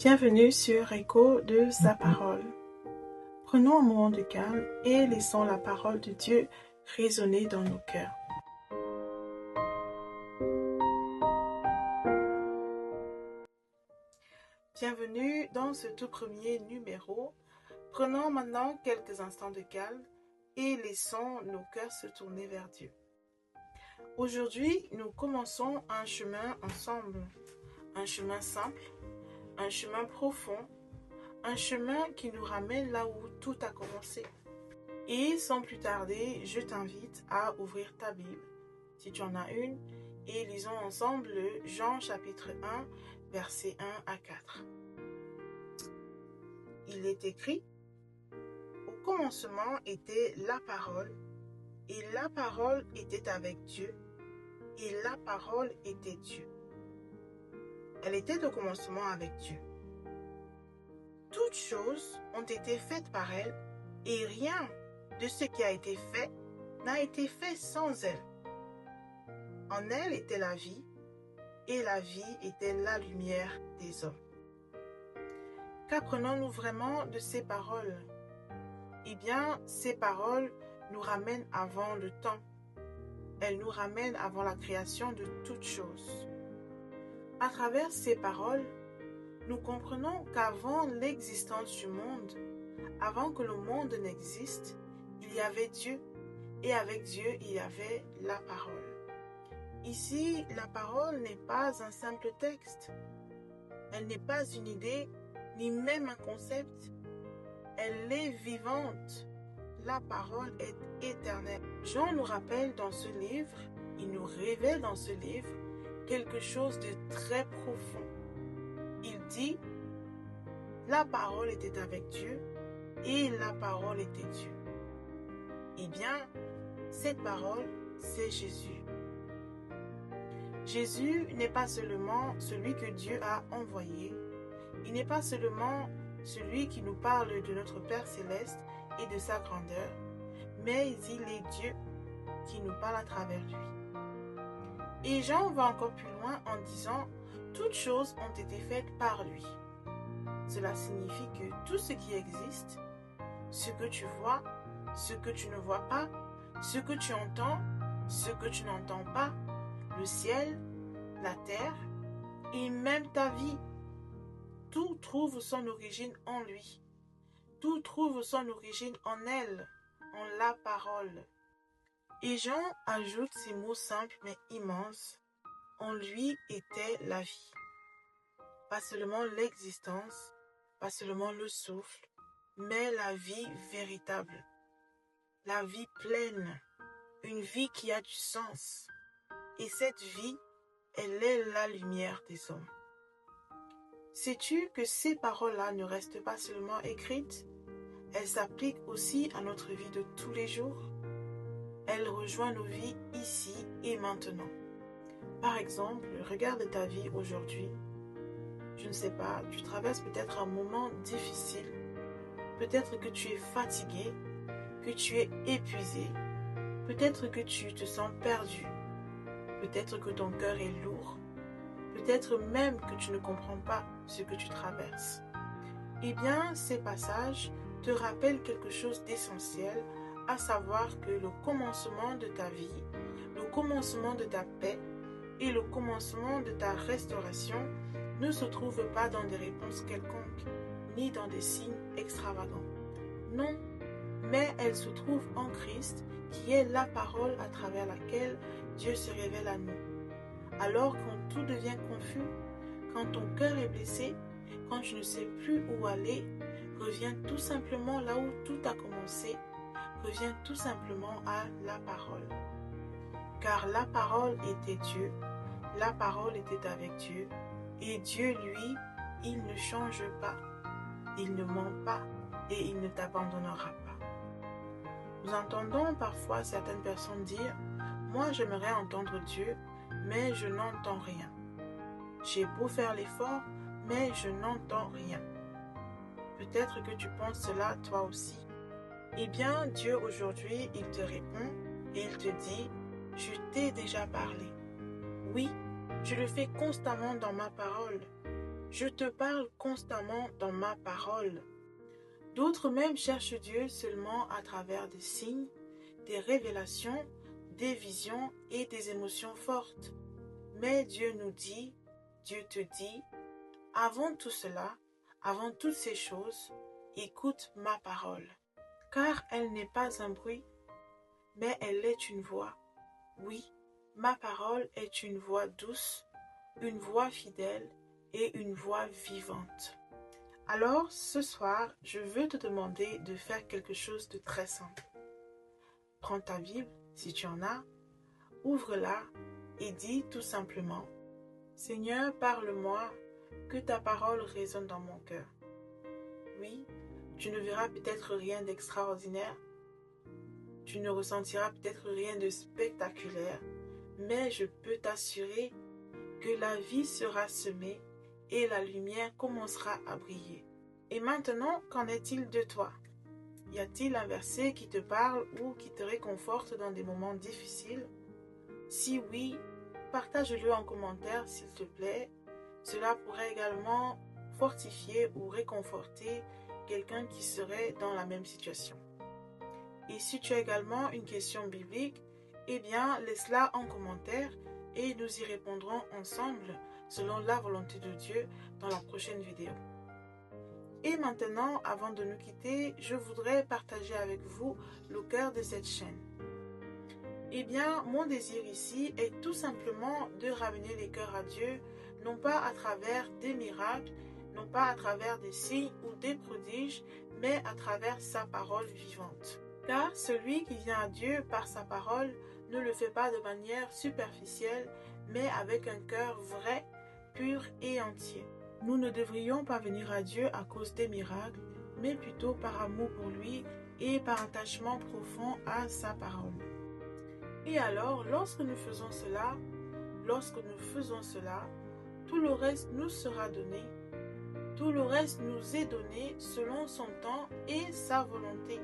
Bienvenue sur Écho de sa parole. Prenons un moment de calme et laissons la parole de Dieu résonner dans nos cœurs. Bienvenue dans ce tout premier numéro. Prenons maintenant quelques instants de calme et laissons nos cœurs se tourner vers Dieu. Aujourd'hui, nous commençons un chemin ensemble, un chemin simple, un chemin profond, un chemin qui nous ramène là où tout a commencé. Et sans plus tarder, je t'invite à ouvrir ta Bible, si tu en as une, et lisons ensemble Jean chapitre 1, versets 1 à 4. Il est écrit: au commencement était la parole, et la parole était avec Dieu, et la parole était Dieu. Elle était au commencement avec Dieu. Toutes choses ont été faites par elle, et rien de ce qui a été fait n'a été fait sans elle. En elle était la vie, et la vie était la lumière des hommes. Qu'apprenons-nous vraiment de ces paroles? Eh bien, ces paroles nous ramènent avant le temps. Elles nous ramènent avant la création de toutes choses. À travers ces paroles, nous comprenons qu'avant l'existence du monde, avant que le monde n'existe, il y avait Dieu, et avec Dieu, il y avait la parole. Ici, la parole n'est pas un simple texte. Elle n'est pas une idée, ni même un concept. Elle est vivante. La parole est éternelle. Jean nous rappelle dans ce livre, il nous révèle dans ce livre quelque chose de très profond. Il dit: la parole était avec Dieu et la parole était Dieu. Eh bien, cette parole, c'est Jésus. Jésus n'est pas seulement celui que Dieu a envoyé. Il n'est pas seulement celui qui nous parle de notre Père céleste et de sa grandeur, mais il est Dieu qui nous parle à travers lui. Et Jean va encore plus loin en disant: toutes choses ont été faites par lui. Cela signifie que tout ce qui existe, ce que tu vois, ce que tu ne vois pas, ce que tu entends, ce que tu n'entends pas, le ciel, la terre et même ta vie, tout trouve son origine en lui. Tout trouve son origine en elle, en la parole. Et Jean ajoute ces mots simples mais immenses: en lui était la vie. Pas seulement l'existence, pas seulement le souffle, mais la vie véritable. La vie pleine, une vie qui a du sens. Et cette vie, elle est la lumière des hommes. Sais-tu que ces paroles-là ne restent pas seulement écrites? Elles s'appliquent aussi à notre vie de tous les jours. Elles rejoignent nos vies ici et maintenant. Par exemple, regarde ta vie aujourd'hui. Je ne sais pas, tu traverses peut-être un moment difficile. Peut-être que tu es fatigué, que tu es épuisé. Peut-être que tu te sens perdu. Peut-être que ton cœur est lourd. Peut-être même que tu ne comprends pas ce que tu traverses. Eh bien, ces passages te rappellent quelque chose d'essentiel, à savoir que le commencement de ta vie, le commencement de ta paix et le commencement de ta restauration ne se trouvent pas dans des réponses quelconques, ni dans des signes extravagants. Non, mais elles se trouvent en Christ, qui est la parole à travers laquelle Dieu se révèle à nous. Alors quand tout devient confus, quand ton cœur est blessé, quand tu ne sais plus où aller, reviens tout simplement là où tout a commencé, reviens tout simplement à la parole. Car la parole était Dieu, la parole était avec Dieu, et Dieu, lui, il ne change pas, il ne ment pas et il ne t'abandonnera pas. Nous entendons parfois certaines personnes dire: moi j'aimerais entendre Dieu, mais je n'entends rien. J'ai beau faire l'effort, mais je n'entends rien. Peut-être que tu penses cela toi aussi. Eh bien, Dieu aujourd'hui, il te répond et il te dit: je t'ai déjà parlé. Oui, je le fais constamment dans ma parole. Je te parle constamment dans ma parole. D'autres même cherchent Dieu seulement à travers des signes, des révélations, des visions et des émotions fortes. Mais Dieu nous dit, Dieu te dit, avant tout cela, avant toutes ces choses, écoute ma parole. Car elle n'est pas un bruit, mais elle est une voix. Oui, ma parole est une voix douce, une voix fidèle et une voix vivante. Alors, ce soir, je veux te demander de faire quelque chose de très simple. Prends ta Bible, si tu en as, ouvre-la et dis tout simplement, Seigneur, parle-moi, que ta parole résonne dans mon cœur. Oui, tu ne verras peut-être rien d'extraordinaire, tu ne ressentiras peut-être rien de spectaculaire, mais je peux t'assurer que la vie sera semée et la lumière commencera à briller. Et maintenant, qu'en est-il de toi? Y a-t-il un verset qui te parle ou qui te réconforte dans des moments difficiles? Si oui, partage-le en commentaire s'il te plaît. Cela pourrait également fortifier ou réconforter quelqu'un qui serait dans la même situation. Et si tu as également une question biblique, eh bien laisse-la en commentaire et nous y répondrons ensemble selon la volonté de Dieu dans la prochaine vidéo. Et maintenant, avant de nous quitter, je voudrais partager avec vous le cœur de cette chaîne. Eh bien, mon désir ici est tout simplement de ramener les cœurs à Dieu, non pas à travers des miracles, non pas à travers des signes ou des prodiges, mais à travers sa parole vivante. Car celui qui vient à Dieu par sa parole ne le fait pas de manière superficielle, mais avec un cœur vrai, pur et entier. Nous ne devrions pas venir à Dieu à cause des miracles, mais plutôt par amour pour lui et par attachement profond à sa parole. Et alors, lorsque nous faisons cela, tout le reste nous sera donné. Tout le reste nous est donné selon son temps et sa volonté.